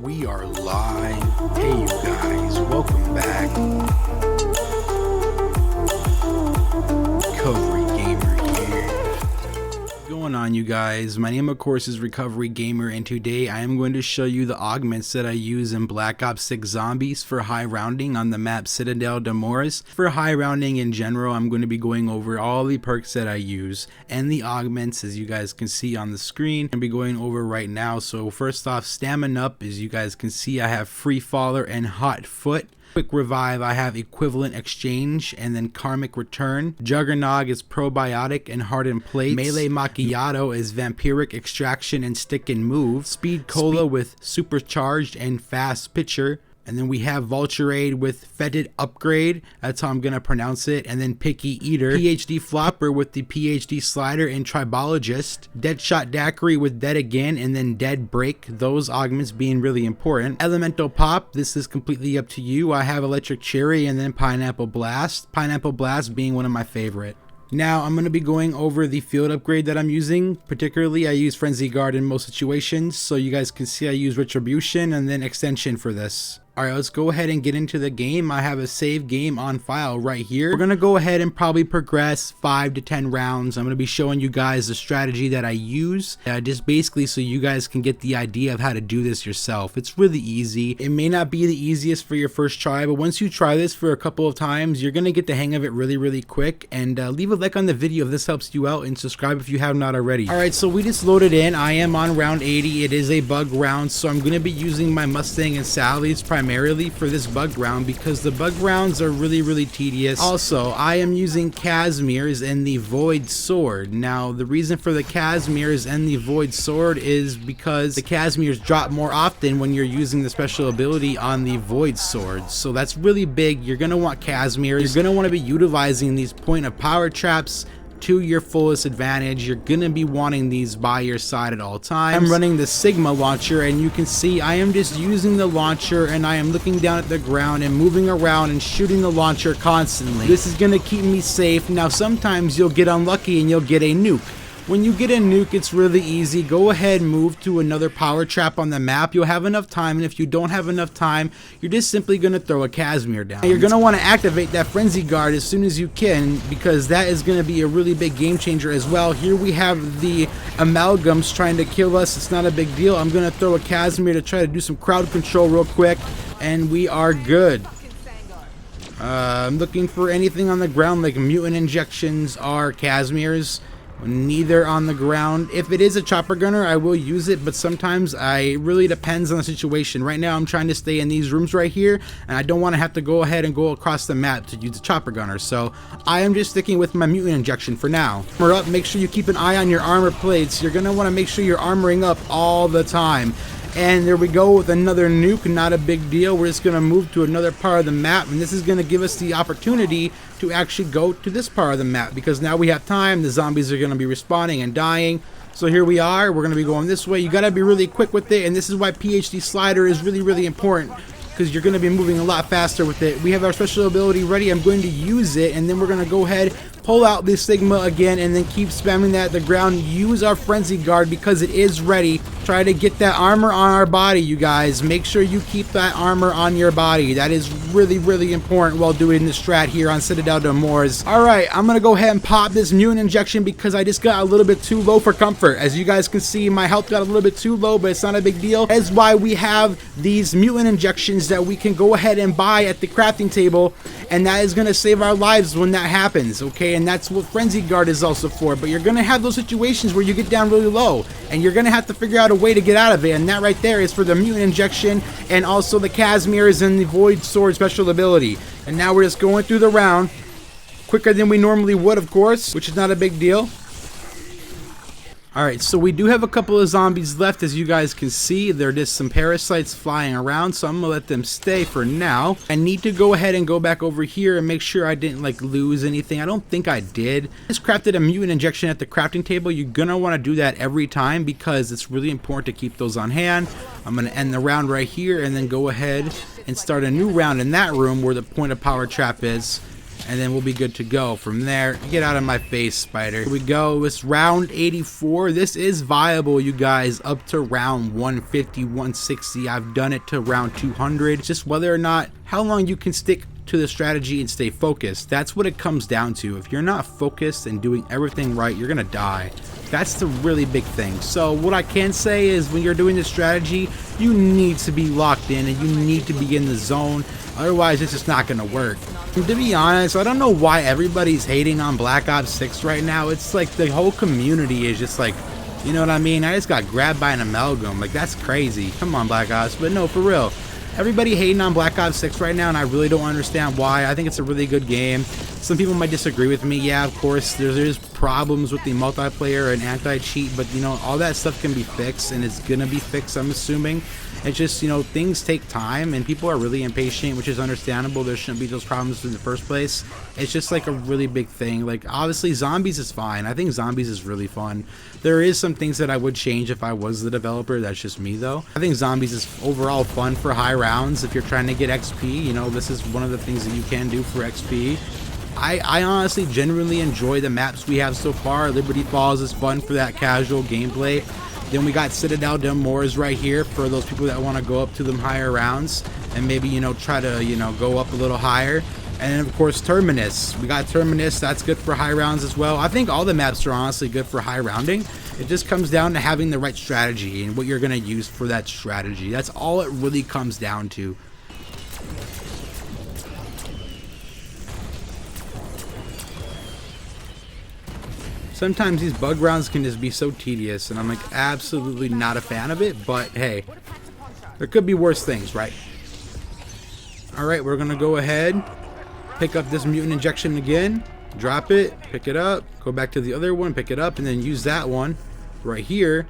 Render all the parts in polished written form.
We are live. Hey, you guys, welcome back. Recovery Gamer here. What's going on, you guys? My name, of course, is Recovery Gamer, and today I am going to show you the augments that I use in Black Ops 6 Zombies for high rounding on the map Citadelle de Morts. For high rounding in general, I'm going to be going over all the perks that I use and the augments, as you guys can see on the screen. I'm going to be going over right now. So first off, Stamina Up, as you guys can see, I have Free Faller and Hot Foot. Quick Revive, I have Equivalent Exchange and then Karmic Return. Juggernog is Probiotic and Hardened Plates. Melee Macchiato is Vampiric Extraction and Stick and Move. Speed Cola with Supercharged and Fast Pitcher. And then we have Vulturade with Fetid Upgrade, that's how I'm going to pronounce it. And then Picky Eater. PhD Flopper with the PhD Slider and Tribologist. Deadshot Daiquiri with Dead Again and then Dead Break, those augments being really important. Elemental Pop, this is completely up to you. I have Electric Cherry and then Pineapple Blast. Pineapple Blast being one of my favorite. Now I'm going to be going over the field upgrade that I'm using. Particularly I use Frenzy Guard in most situations, so you guys can see I use Retribution and then Extension for this. Alright, let's go ahead and get into the game. I have a save game on file right here. We're going to go ahead and probably progress 5 to 10 rounds. I'm going to be showing you guys the strategy that I use, just basically so you guys can get the idea of how to do this yourself. It's really easy. It may not be the easiest for your first try, but once you try this for a couple of times, you're going to get the hang of it really quick. And leave a like on the video if this helps you out, and subscribe if you have not already. Alright, so we just loaded in. I am on round 80. It is a bug round, so I'm going to be using my Mustang and Sally's primarily for this bug round because the bug rounds are really tedious. Also, I am using Casimir's and the Void Sword. Now, the reason for the Casimir's and the Void Sword is because the Casimir's drop more often when you're using the special ability on the Void Sword. So that's really big. You're going to want Casimir's. You're going to want to be utilizing these point of power traps to your fullest advantage. You're gonna be wanting these by your side at all times. I'm running the Sigma launcher, and you can see I am just using the launcher, and I am looking down at the ground and moving around and shooting the launcher constantly. This is gonna keep me safe. Now sometimes you'll get unlucky and you'll get a nuke. When you get a nuke, it's really easy. Go ahead and move to another power trap on the map. You'll have enough time, and if you don't have enough time, you're just simply going to throw a Casimir down. You're going to want to activate that Frenzy Guard as soon as you can, because that is going to be a really big game changer as well. Here we have the Amalgams trying to kill us. It's not a big deal. I'm going to throw a Casimir to try to do some crowd control real quick, and we are good. I'm looking for anything on the ground like mutant injections or Casimirs. Neither on the ground. If it is a chopper gunner, I will use it, but sometimes it really depends on the situation. Right now I'm trying to stay in these rooms right here, and I don't want to have to go ahead and go across the map to use the chopper gunner, so I am just sticking with my mutant injection for now. Armor up, make sure you keep an eye on your armor plates. You're going to want to make sure you're armoring up all the time. And there we go with another nuke, not a big deal. We're just going to move to another part of the map, and this is going to give us the opportunity to actually go to this part of the map, because now we have time. The zombies are going to be respawning and dying. So here we are. We're going to be going this way. You got to be really quick with it, and this is why PhD Slider is really important, because you're going to be moving a lot faster with it. We have our special ability ready. I'm going to use it, and then we're going to go ahead, pull out the Sigma again, and then keep spamming that at the ground. Use our Frenzy Guard because it is ready. Try to get that armor on our body, you guys. Make sure you keep that armor on your body. That is really important while doing this strat here on Citadelle de Morts. Alright, I'm going to go ahead and pop this mutant injection because I just got a little bit too low for comfort. As you guys can see, my health got a little bit too low, but it's not a big deal. That's why we have these mutant injections that we can go ahead and buy at the crafting table, and that is going to save our lives when that happens, okay? And that's what Frenzy Guard is also for. But you're going to have those situations where you get down really low, and you're going to have to figure out a way to get out of it, and that right there is for the mutant injection and also the Casimirs and the Void Sword special ability. And now we're just going through the round quicker than we normally would, of course, which is not a big deal. Alright, so we do have a couple of zombies left. As you guys can see, there are just some parasites flying around, so I'm going to let them stay for now. I need to go ahead and go back over here and make sure I didn't lose anything. I don't think I did. I just crafted a mutant injection at the crafting table. You're going to want to do that every time because it's really important to keep those on hand. I'm going to end the round right here and then go ahead and start a new round in that room where the point of power trap is. and then we'll be good to go. From there, get out of my face, spider. Here we go. It's round 84. This is viable, you guys, up to round 150, 160. I've done it to round 200. It's just whether or not, how long you can stick to the strategy and stay focused. That's what it comes down to. If you're not focused and doing everything right, you're gonna die. That's the really big thing. So what I can say is when you're doing this strategy, you need to be locked in and you need to be in the zone. Otherwise, it's just not gonna work. And to be honest, I don't know why everybody's hating on Black Ops 6 right now. It's like the whole community is just like, you know what I mean? I just got grabbed by an amalgam. Like, that's crazy. Come on, Black Ops. But no, for real. Everybody hating on Black Ops 6 right now, and I really don't understand why. I think it's a really good game. Some people might disagree with me. Yeah, of course, there's problems with the multiplayer and anti-cheat, but, you know, all that stuff can be fixed, and it's gonna be fixed, I'm assuming. It's just, you know, things take time, and people are really impatient, which is understandable. There shouldn't be those problems in the first place. It's just, like, a really big thing. Like, obviously, zombies is fine. I think zombies is really fun. There is some things that I would change if I was the developer. That's just me, though. I think zombies is overall fun for high rounds. If you're trying to get XP, you know, this is one of the things that you can do for XP. I honestly genuinely enjoy the maps we have so far. Liberty Falls is fun for that casual gameplay. Then we got Citadelle de Morts right here for those people that want to go up to them higher rounds and maybe, you know, try to, you know, go up a little higher. And then, of course, Terminus. We got Terminus. That's good for high rounds as well. I think all the maps are honestly good for high rounding. It just comes down to having the right strategy and what you're going to use for that strategy. That's all it really comes down to. Sometimes these bug rounds can just be so tedious, and I'm like absolutely not a fan of it, but hey, there could be worse things, right? Alright, we're gonna go ahead, pick up this mutant injection again, drop it, pick it up, go back to the other one, pick it up, and then use that one right here.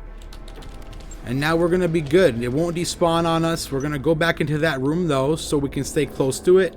And now we're gonna be good. It won't despawn on us. We're gonna go back into that room though, so we can stay close to it,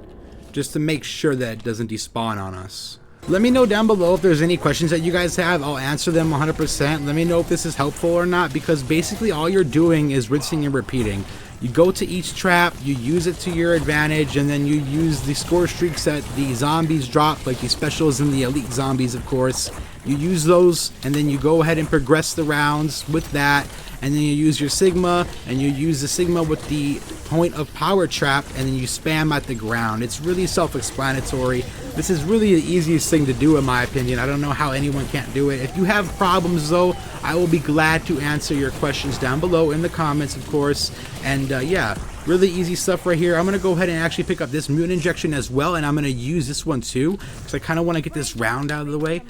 just to make sure that it doesn't despawn on us. Let me know down below if there's any questions that you guys have. I'll answer them 100%. Let me know if this is helpful or not, because basically all you're doing is rinsing and repeating. You go to each trap, you use it to your advantage, and then you use the score streaks that the zombies drop, like the specials and the elite zombies, of course. You use those, and then you go ahead and progress the rounds with that, and then you use your Sigma, and you use the Sigma with the point of power trap, and then you spam at the ground. It's really self-explanatory. This is really the easiest thing to do in my opinion. I don't know how anyone can't do it. If you have problems though, I will be glad to answer your questions down below in the comments, of course. And yeah, really easy stuff right here. I'm gonna go ahead and actually pick up this mutant injection as well, and I'm gonna use this one too, because I kind of want to get this round out of the way.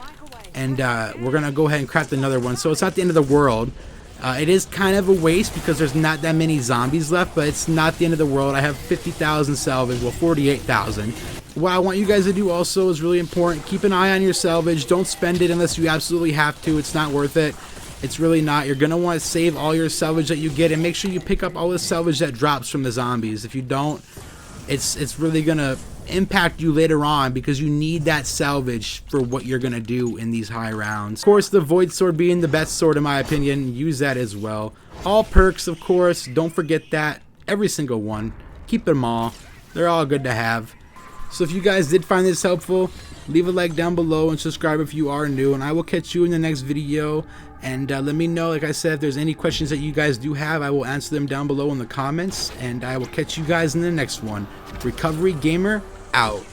And we're gonna go ahead and craft another one, so it's not the end of the world. It is kind of a waste because there's not that many zombies left, but it's not the end of the world. I have 50,000 salvage, well 48,000. What I want you guys to do also is really important. Keep an eye on your salvage. Don't spend it unless you absolutely have to. It's not worth it. It's really not. You're going to want to save all your salvage that you get, and make sure you pick up all the salvage that drops from the zombies. If you don't, it's really going to impact you later on, because you need that salvage for what you're going to do in these high rounds. Of course, the Void Sword being the best sword in my opinion. Use that as well. All perks, of course. Don't forget that. Every single one. Keep them all. They're all good to have. So if you guys did find this helpful, leave a like down below and subscribe if you are new, and I will catch you in the next video. And let me know, like I said, if there's any questions that you guys do have, I will answer them down below in the comments, and I will catch you guys in the next one. Recovery Gamer out.